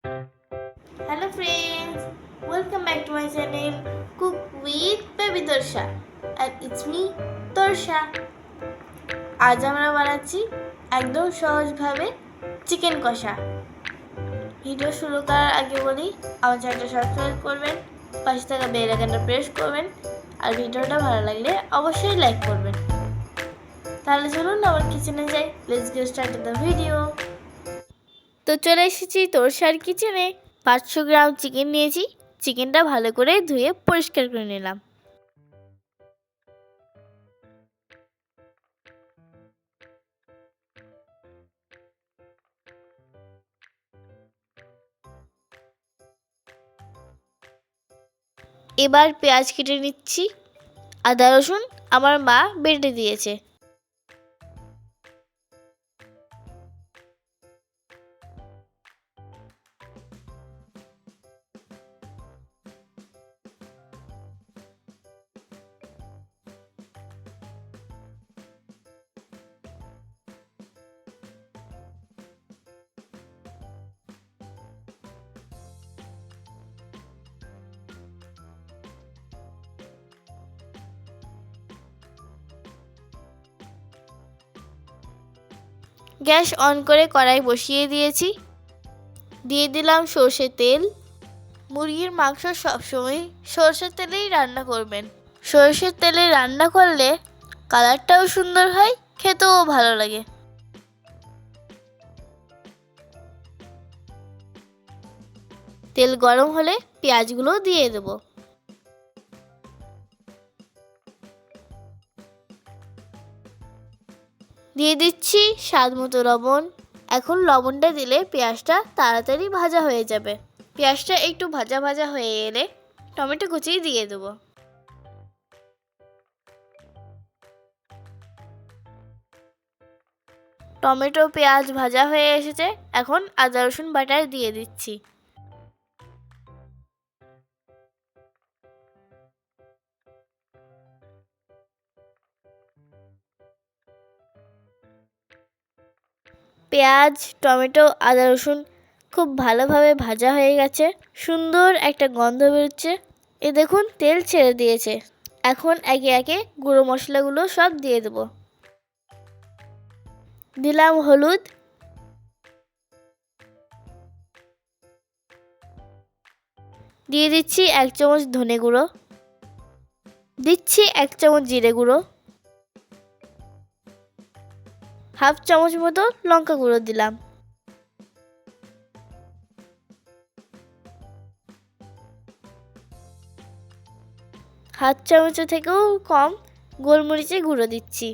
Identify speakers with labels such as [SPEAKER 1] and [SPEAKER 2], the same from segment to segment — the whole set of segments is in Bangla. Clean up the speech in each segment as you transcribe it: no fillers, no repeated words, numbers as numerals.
[SPEAKER 1] Hello friends, welcome back to my channel Cook with Baby Torsha and it's me Torsha. আজ আমরা বানাচ্ছি একদম সহজভাবে চিকেন কষা। ভিডিও শুরু করার আগে বলি আমার চ্যানেলটা সাবস্ক্রাইব করবেন, পাশে থাকা বেল আইকনটা প্রেস করবেন আর ভিডিওটা ভালো লাগলে অবশ্যই লাইক করবেন। তাহলে চলুন আমার কিচেনে যাই। Let's get started the video. তো চলে এসেছি তোরসার কিচেনে। 500 গ্রাম চিকেন নিয়েছি। চিকেনটা ভালো করে ধুয়ে পরিষ্কার করে নিলাম। এবার পেঁয়াজ কেটে নিচ্ছি। আদা রসুন আমার মা বেটে দিয়েছে। গ্যাস অন করে কড়াই বসিয়ে দিয়েছি। দিয়ে দিলাম সর্ষের তেল। মুরগির মাংস সবসময় সর্ষের তেলেই রান্না করবেন। সর্ষের তেলে রান্না করলে কালারটাও সুন্দর হয়, খেতেও ভালো লাগে। তেল গরম হলে পেঁয়াজগুলো দিয়ে দেব। দিয়ে দিচ্ছি স্বাদ মতো লবণ। এখন লবণটা দিলে পেঁয়াজটা তাড়াতাড়ি ভাজা হয়ে যাবে। পেঁয়াজটা একটু ভাজা ভাজা হয়ে এলে টমেটো কুচি দিয়ে দেব। টমেটো পেঁয়াজ ভাজা হয়ে এসেছে, এখন আদা রসুন বাটা দিয়ে দিচ্ছি। পেঁয়াজ, টমেটো, আদা রসুন খুব ভালোভাবে ভাজা হয়ে গেছে। সুন্দর একটা গন্ধ বেরোচ্ছে। এ দেখুন তেল ছেড়ে দিয়েছে। এখন একে একে গুঁড়ো মশলাগুলো সব দিয়ে দেব। দিলাম হলুদ, দিয়ে দিচ্ছি 1 চামচ ধনে গুঁড়ো, দিচ্ছি 1 চামচ জিরে গুঁড়ো, হাফ চামচ মতো লঙ্কা গুঁড়ো দিলাম। হাফ চামচ থেকেও কম গোলমরিচের গুঁড়ো দিচ্ছি।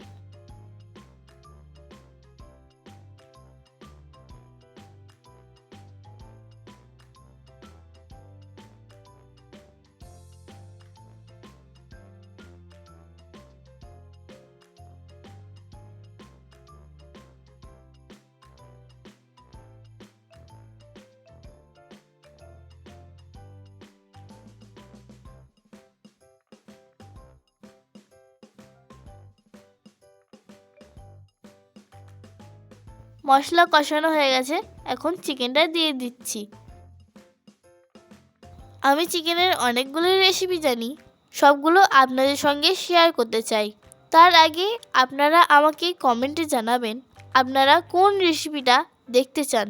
[SPEAKER 1] মশলা কষানো হয়ে গেছে, এখন চিকেনটা দিয়ে দিচ্ছি। আমি চিকেনের অনেকগুলো রেসিপি জানি, সবগুলো আপনাদের সঙ্গে শেয়ার করতে চাই। তার আগে আপনারা আমাকে কমেন্টে জানাবেন আপনারা কোন রেসিপিটা দেখতে চান।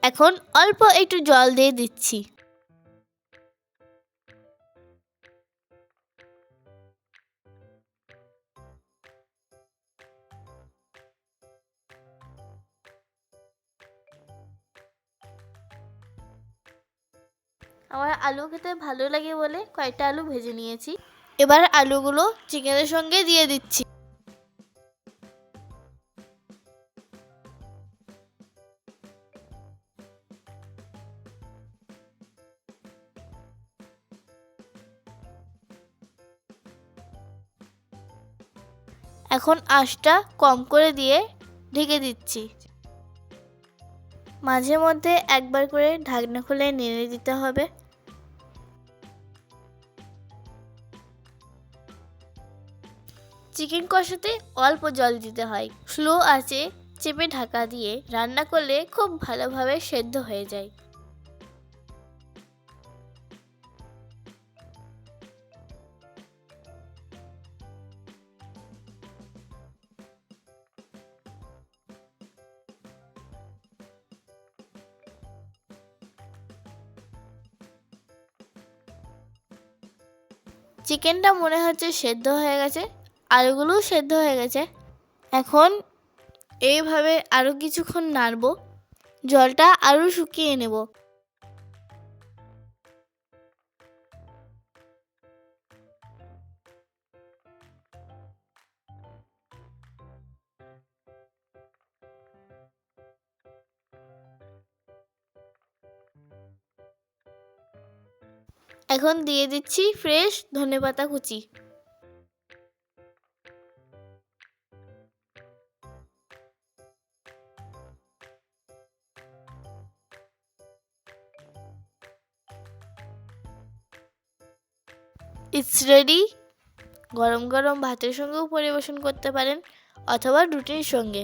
[SPEAKER 1] এখন অল্প একটু জল দিয়ে দিচ্ছি। আমার আলু খেতে ভালো লাগে বলে কয়েকটা আলু ভেজে নিয়েছি। এবার আলুগুলো চিকেনের সঙ্গে দিয়ে দিচ্ছি। এখন আঁচটা কম করে দিয়ে ঢেকে দিচ্ছি। মাঝে মধ্যে একবার করে ঢাকনা খুলে নেড়ে দিতে হবে। চিকেন কষাতে অল্প জল দিতে হয়। স্লো আঁচে চেপে ঢাকা দিয়ে রান্না করলে খুব ভালোভাবে সেদ্ধ হয়ে যায়। চিকেনটা মনে হচ্ছে সেদ্ধ হয়ে গেছে, আলুগুলোও সেদ্ধ হয়ে গেছে। এখন এইভাবে আরও কিছুক্ষণ নাড়বো, জলটা আরও শুকিয়ে নেব। এখন দিয়ে দিচ্ছি ফ্রেশ ধনেপাতা কুচি। It's ready. গরম গরম ভাতের সঙ্গেও পরিবেশন করতে পারেন অথবা রুটির সঙ্গে।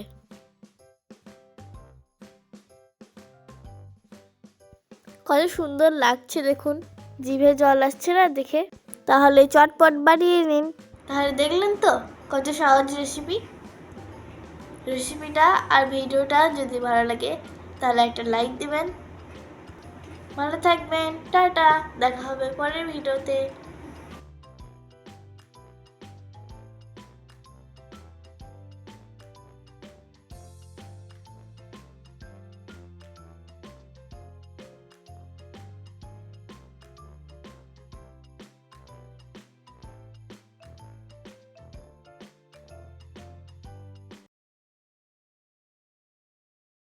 [SPEAKER 1] কত সুন্দর লাগছে দেখুন, জিভে জল আসছে না দেখে? তাহলে চটপট বানিয়ে নিন। তাহলে দেখলেন তো কত সহজ রেসিপিটা আর ভিডিওটা যদি ভালো লাগে তাহলে একটা লাইক দিবেন। ভালো থাকবেন, টাটা, দেখা হবে পরের ভিডিওতে।